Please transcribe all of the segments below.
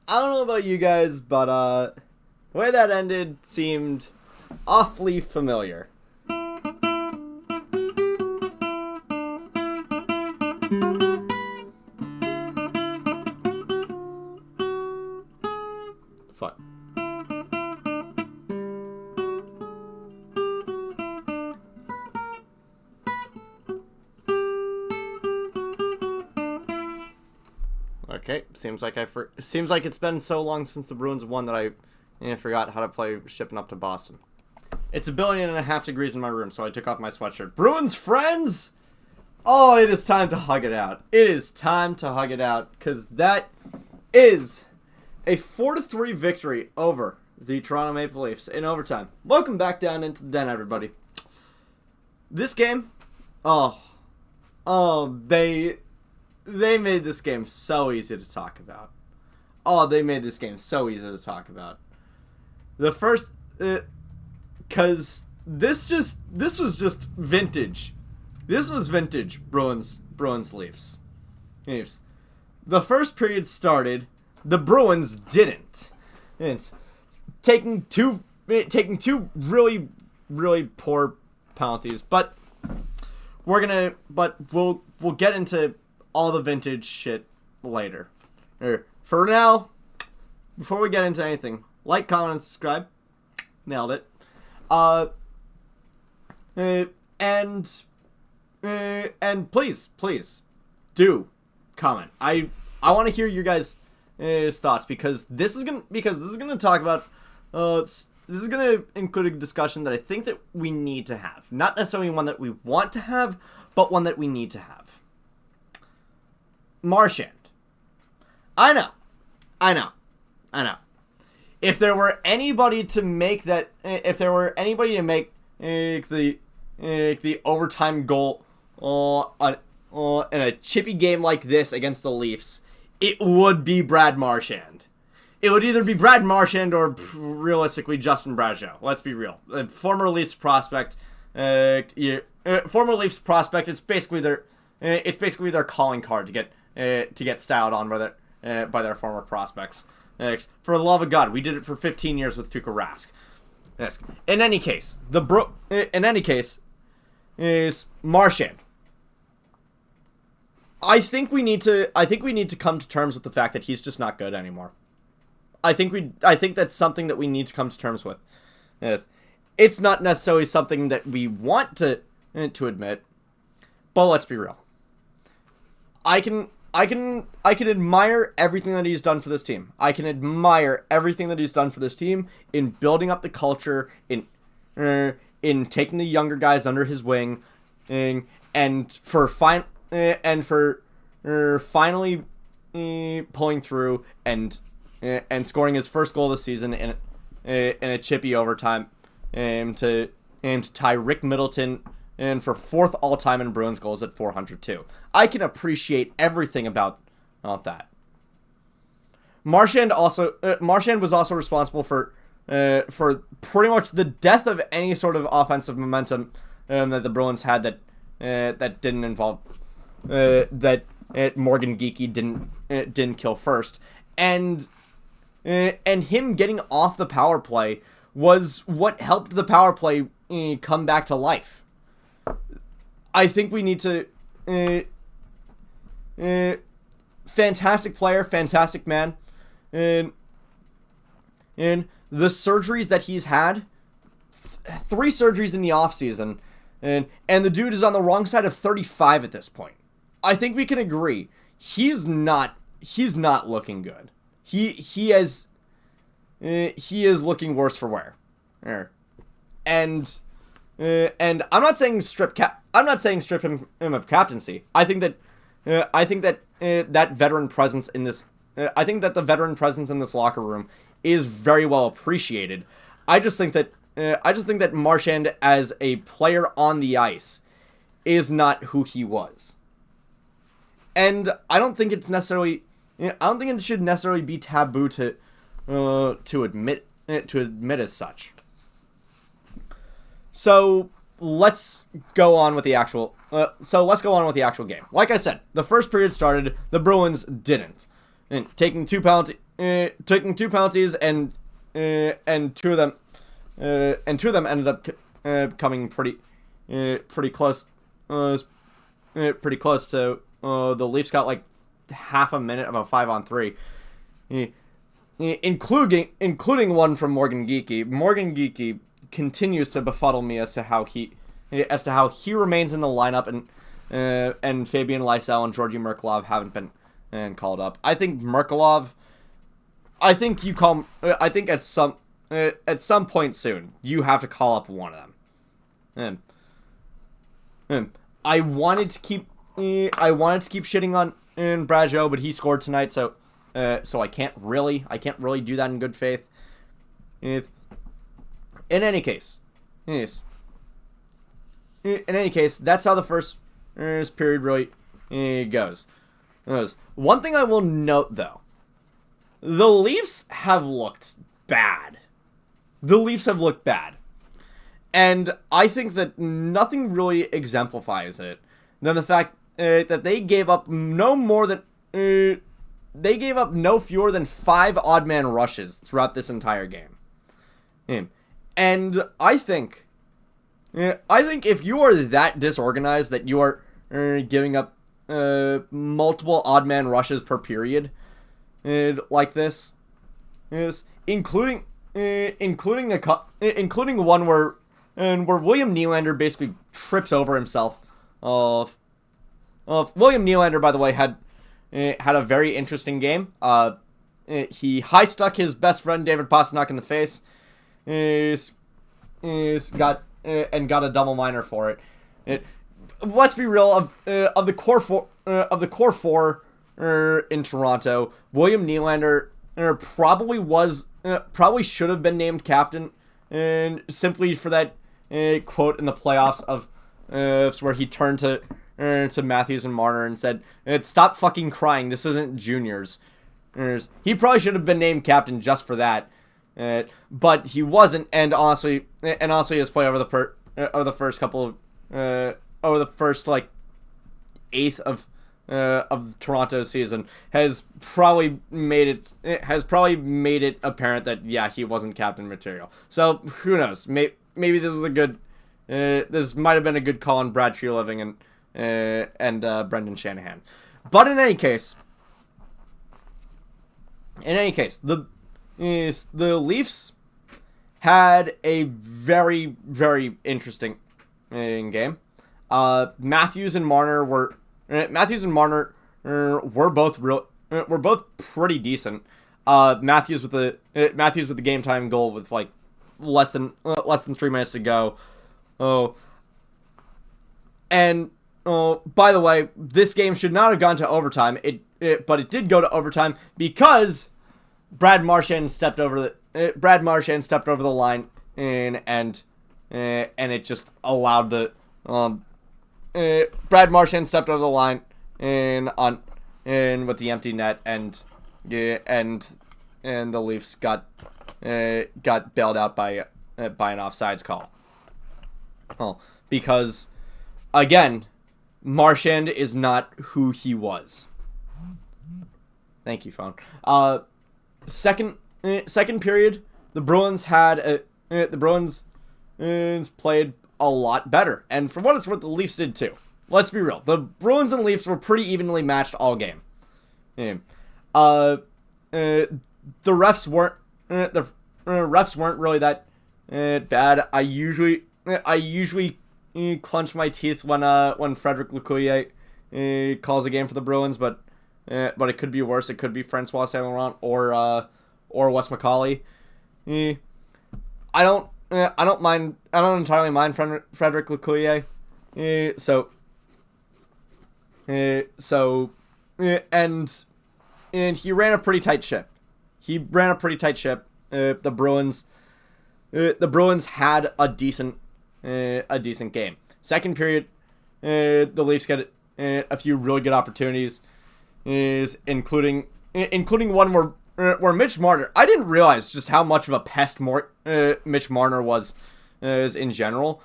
I don't know about you guys, but the way that ended seemed awfully familiar. Fun. Okay, seems like it's been so long since the Bruins won that I forgot how to play Shipping Up to Boston. It's 1.5 billion degrees in my room, so I took off my sweatshirt. Bruins friends! Oh, it is time to hug it out. It is time to hug it out, because that is a 4-3 victory over the Toronto Maple Leafs in overtime. Welcome back down into the den, everybody. This game, they made this game so easy to talk about. They made this game so easy to talk about. The first, because this was just vintage. This was vintage Bruins Leafs. The first period started. The Bruins didn't. It's taking two really, really poor penalties, but we'll get into all the vintage shit later. For now, before we get into anything, like, comment, and subscribe. Nailed it. And please do comment. I want to hear your guys' thoughts because this is gonna talk about this is gonna include a discussion that I think that we need to have. Not necessarily one that we want to have, but one that we need to have. Marchand. I know. If there were anybody to make the overtime goal in a chippy game like this against the Leafs, it would be Brad Marchand. It would either be Brad Marchand or realistically Justin Brazeau. Let's be real. Former Leafs prospect. Former Leafs prospect. It's basically their calling card to get styled on by their former prospects. For the love of God, we did it for 15 years with Tuukka Rask. Yes. In any case, is Marchand. I think we need to come to terms with the fact that he's just not good anymore. I think that's something that we need to come to terms with. It's not necessarily something that we want to admit, but let's be real. I can admire everything that he's done for this team. I can admire everything that he's done for this team in building up the culture, in taking the younger guys under his wing, and for finally pulling through and scoring his first goal of the season in a chippy overtime to tie Rick Middleton and for 4th all-time in Bruins goals at 402. I can appreciate everything about that. Marchand was also responsible for pretty much the death of any sort of offensive momentum that the Bruins had that didn't involve Morgan Geekie didn't kill first, and him getting off the power play was what helped the power play come back to life. I think we need to fantastic player, fantastic man, and the surgeries that he's had, 3 surgeries in the offseason, and the dude is on the wrong side of 35 at this point. I think we can agree he's not looking good. He is looking worse for wear. And I'm not saying strip him of captaincy. I think that that veteran presence in this. I think that the veteran presence in this locker room is very well appreciated. I just think that Marchand as a player on the ice is not who he was, and I don't think it's necessarily. I don't think it should necessarily be taboo to admit as such. So let's go on with the actual. game. Like I said, the first period started. The Bruins didn't, and taking two penalties. taking 2 penalties, and two of them ended up coming pretty close. Pretty close to the Leafs got like half a minute of a 5-on-3, including one from Morgan Geekie. Morgan Geekie continues to befuddle me as to how he remains in the lineup, and Fabian Lysell and Georgi Merkulov haven't been called up. I think Merkulov. I think at some point soon you have to call up one of them. I wanted to keep shitting on Brad Joe, but he scored tonight, so I can't really do that in good faith. In any case, that's how the first period really goes. One thing I will note, though, the Leafs have looked bad. And I think that nothing really exemplifies it than the fact that they gave up no fewer than 5 odd man rushes throughout this entire game. And I think if you are that disorganized that you are giving up multiple odd man rushes per period like this, including one where William Nylander basically trips over himself. William Nylander, by the way, had a very interesting game. He high stuck his best friend David Pastrnak in the face. Got a double minor for it. Let's be real, of the core four in Toronto, William Nylander probably should have been named captain, and simply for that quote in the playoffs of where he turned to Matthews and Marner and said, "Stop fucking crying. This isn't juniors." He probably should have been named captain just for that, but he wasn't. And honestly, his play over the first like eighth of Toronto's season has probably made it apparent that he wasn't captain material. So who knows? Maybe this was a good. This might have been a good call on Brad Treliving and Brendan Shanahan. But in any case, the Leafs had a very, very interesting game. Matthews and Marner were both pretty decent. Matthews with the game time goal with like less than 3 minutes to go. By the way, this game should not have gone to overtime. But it did go to overtime because Brad Marchand stepped over the line and it just allowed the Brad Marchand stepped over the line with the empty net, and the Leafs got bailed out by an offsides call. Because again, Marchand is not who he was. Thank you, phone. Second period, the Bruins played a lot better, and for what it's worth, the Leafs did too. Let's be real. The Bruins and Leafs were pretty evenly matched all game. The refs weren't really that bad. I usually clench my teeth when Frederic Lecuyer calls a game for the Bruins, but it could be worse. It could be Francois Saint Laurent or Wes McCauley. I don't entirely mind Frederic Lecuyer. And he ran a pretty tight ship. The Bruins had a decent game. Second period, the Leafs got a few really good opportunities, including one where Mitch Marner. I didn't realize just how much of a pest Mitch Marner was in general.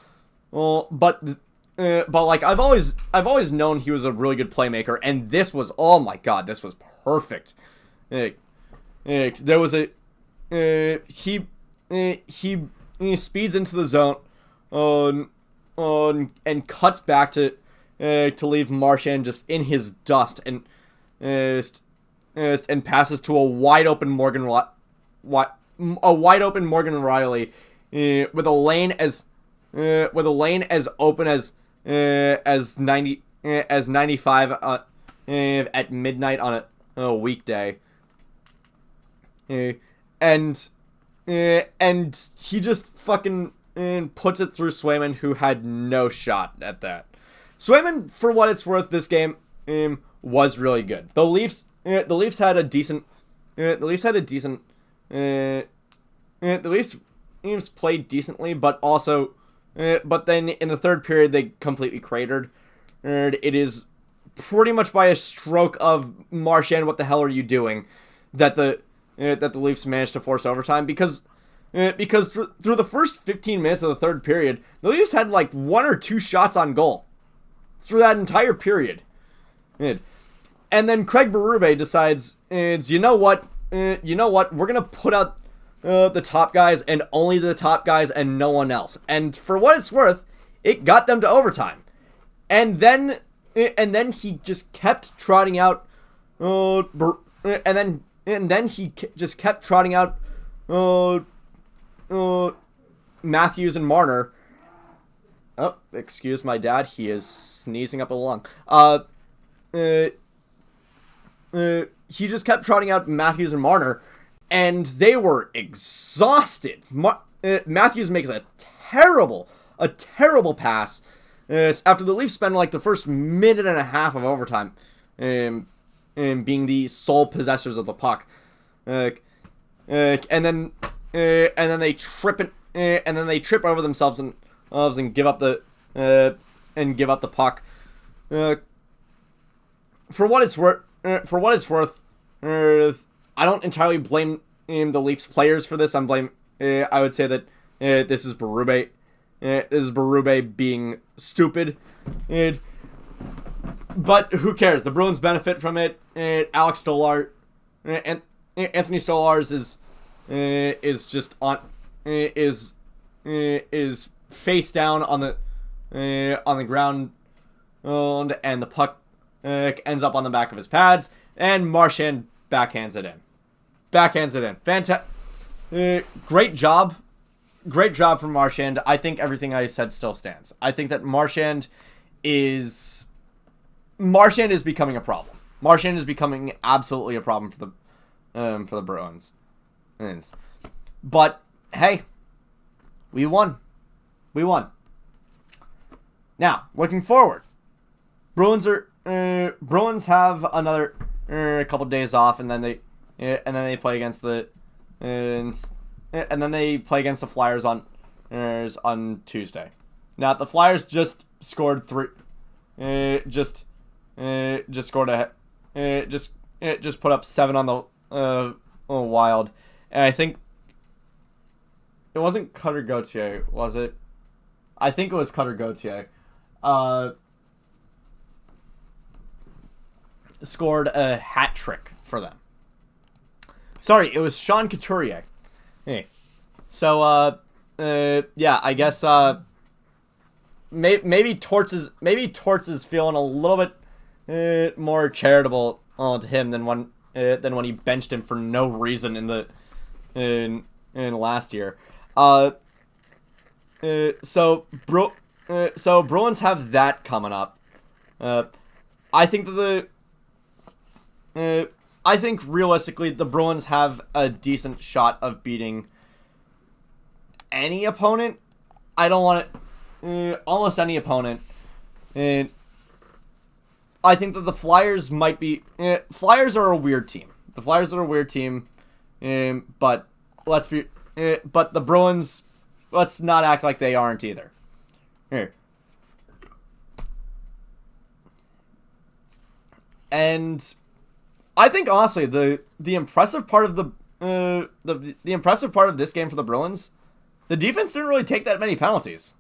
But like I've always known he was a really good playmaker, and this was, oh my god, this was perfect. there was a he speeds into the zone and cuts back to leave Marchand just in his dust and passes to a wide open Morgan Riley with a lane as open as 95 at midnight on a weekday. And he just fucking puts it through Swayman, who had no shot at that. Swayman, for what it's worth, this game was really good. The Leafs had a decent. The Leafs played decently, but also, but then in the third period they completely cratered. It is pretty much by a stroke of Marchand, what the hell are you doing, that the Leafs managed to force overtime, because through the first 15 minutes of the third period, the Leafs had like 1 or 2 shots on goal through that entire period. And then Craig Berube decides, you know what, we're gonna put out the top guys and only the top guys and no one else. And for what it's worth, it got them to overtime. And then he just kept trotting out, just kept trotting out Matthews and Marner. Oh, excuse my dad. He is sneezing up a lung. He just kept trotting out Matthews and Marner, and they were exhausted. Matthews makes a terrible pass after the Leafs spend like the first minute and a half of overtime being the sole possessors of the puck. And then they trip over themselves and give up the puck. For what it's worth, I don't entirely blame the Leafs players for this. I would say that this is Berube. This is Berube being stupid. But who cares? The Bruins benefit from it. Alex Stolarz and Anthony Stolarz is just on is face down on the ground, and the puck ends up on the back of his pads, and Marchand backhands it in. Fantastic. Great job from Marchand. I think everything I said still stands. I think that Marchand is becoming a problem. Marchand is becoming absolutely a problem for the Bruins. But hey, we won. Now, looking forward, Bruins have another couple days off, and then they play against the Flyers on Tuesday. Now, the Flyers just scored put up 7 on the Wild, and I think it wasn't Cutter Gauthier, was it? I think it was Cutter Gauthier. Scored a hat trick for them. Sorry, it was Sean Couturier. Hey. So, yeah, I guess, maybe Torts is feeling a little bit more charitable to him than when he benched him for no reason in last year. So Bruins have that coming up. I think realistically the Bruins have a decent shot of beating any opponent. I don't want it. Almost any opponent. And I think that the Flyers might be. Flyers are a weird team. But but the Bruins, let's not act like they aren't either. Here. And I think honestly the impressive part of the impressive part of this game for the Bruins, the defense didn't really take that many penalties.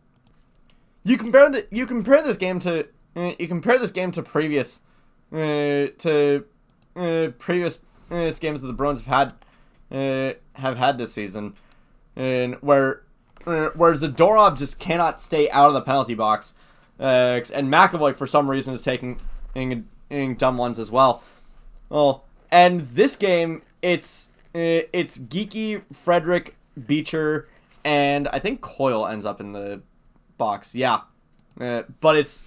You compare this game to previous games that the Bruins have had have had this season, and where Zadorov just cannot stay out of the penalty box, and McAvoy for some reason is taking dumb ones as well. Well, and this game it's Geeky, Frederick, Beecher, and I think Coyle ends up in the box. Yeah, but it's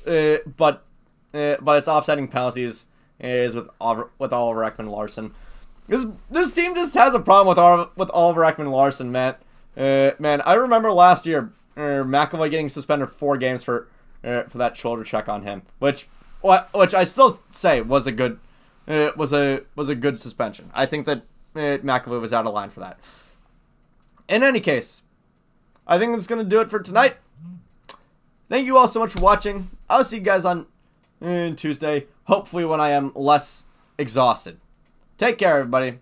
offsetting penalties is with Oliver Ekman-Larsson. This team just has a problem with Oliver Ekman-Larsson, man. I remember last year McAvoy getting suspended 4 games for that shoulder check on him, which I still say was a good good suspension. I think that McAvoy was out of line for that. In any case, I think that's going to do it for tonight. Thank you all so much for watching. I'll see you guys on Tuesday, hopefully when I am less exhausted. Take care, everybody.